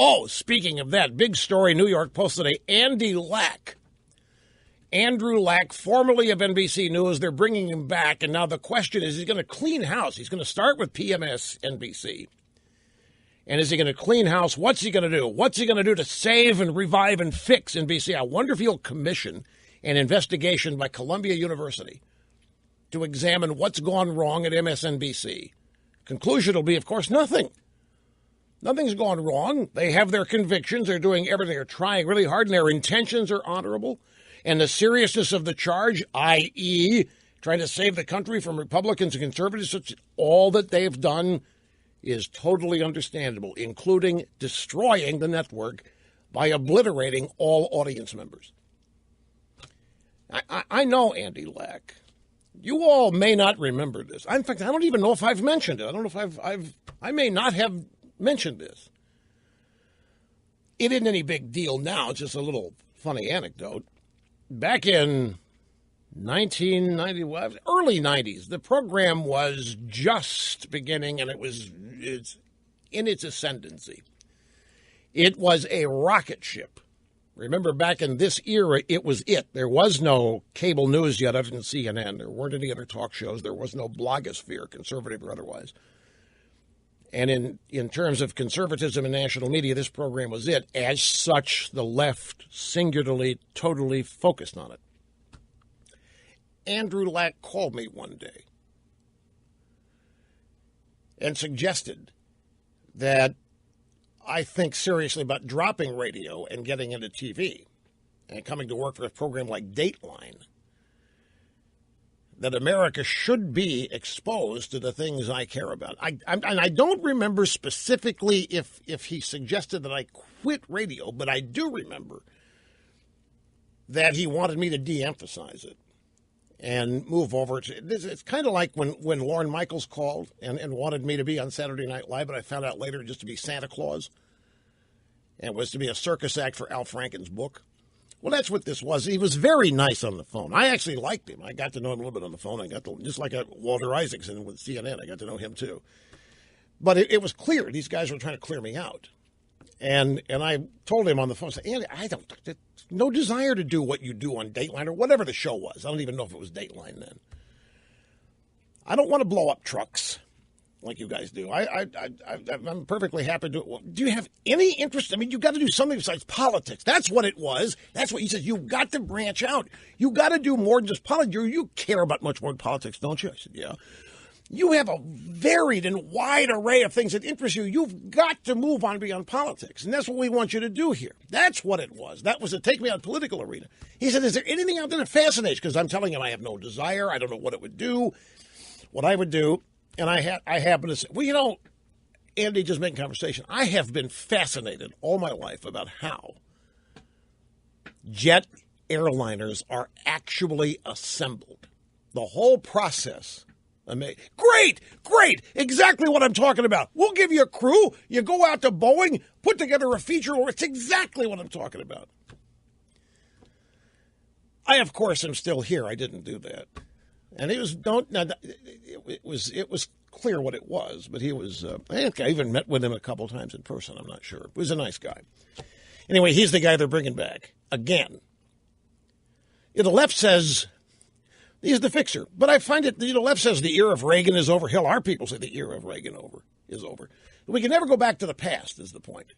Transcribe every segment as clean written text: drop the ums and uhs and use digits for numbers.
Oh, speaking of that, big story, New York Post today, Andrew Lack, formerly of NBC News, they're bringing him back, and now the question is, he's going to clean house. He's going to start with MSNBC. And is he going to clean house? What's he going to do? What's he going to do to save and revive and fix NBC? I wonder if he'll commission an investigation by Columbia University to examine what's gone wrong at MSNBC. Conclusion will be, of course, nothing. Nothing's gone wrong. They have their convictions. They're doing everything. They're trying really hard, and their intentions are honorable. And the seriousness of the charge, i.e., trying to save the country from Republicans and conservatives, all that they've done is totally understandable, including destroying the network by obliterating all audience members. I know Andy Lack. You all may not remember this. In fact, I don't even know if I've mentioned it. I don't know if I may not have mentioned this. It isn't any big deal now. It's just a little funny anecdote. Back in 1990, early 90s, the program was just beginning, and it's in its ascendancy. It was a rocket ship. Remember, back in this era, it was it. There was no cable news yet other than CNN. There weren't any other talk shows. There was no blogosphere, conservative or otherwise. And in terms of conservatism and national media, this program was it. As such, the left singularly, totally focused on it. Andrew Lack called me one day and suggested that I think seriously about dropping radio and getting into TV and coming to work for a program like Dateline. That America should be exposed to the things I care about. And I don't remember specifically if he suggested that I quit radio, but I do remember that he wanted me to de-emphasize it and move over to it's kind of like when Lorne Michaels called and wanted me to be on Saturday Night Live, but I found out later just to be Santa Claus. And it was to be a circus act for Al Franken's book. Well, that's what this was. He was very nice on the phone. I actually liked him. I got to know him a little bit on the phone. I got to, just like Walter Isaacson with CNN, I got to know him too. But it was clear. These guys were trying to clear me out. And I told him on the phone, I said, Andy, no desire to do what you do on Dateline or whatever the show was. I don't even know if it was Dateline then. I don't want to blow up trucks like you guys do. I'm perfectly happy to do it. Well, do you have any interest? I mean, you've got to do something besides politics. That's what it was. That's what he says. You've got to branch out. You've got to do more than just politics. You care about much more than politics, don't you? I said, yeah. You have a varied and wide array of things that interest you. You've got to move on beyond politics. And that's what we want you to do here. That's what it was. That was to take me out of the political arena. He said, is there anything out there that fascinates? Because I'm telling him I have no desire. I don't know what it would do, what I would do. And I happen to say, well, you know, Andy, just making conversation, I have been fascinated all my life about how jet airliners are actually assembled. The whole process. Great, exactly what I'm talking about. We'll give you a crew. You go out to Boeing, put together a feature. It's exactly what I'm talking about. I, of course, am still here. I didn't do that. And it was clear what it was, but he was, I think I even met with him a couple times in person. I'm not sure. He was a nice guy. Anyway, he's the guy they're bringing back again. The left says he's the fixer, but I find it, the left says the era of Reagan is over. Hell, our people say the era of Reagan is over. We can never go back to the past is the point.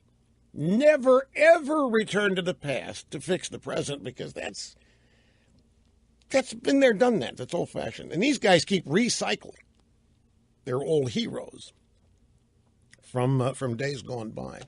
Never, ever return to the past to fix the present because that's been there, done that. That's old-fashioned. And these guys keep recycling their old heroes from days gone by.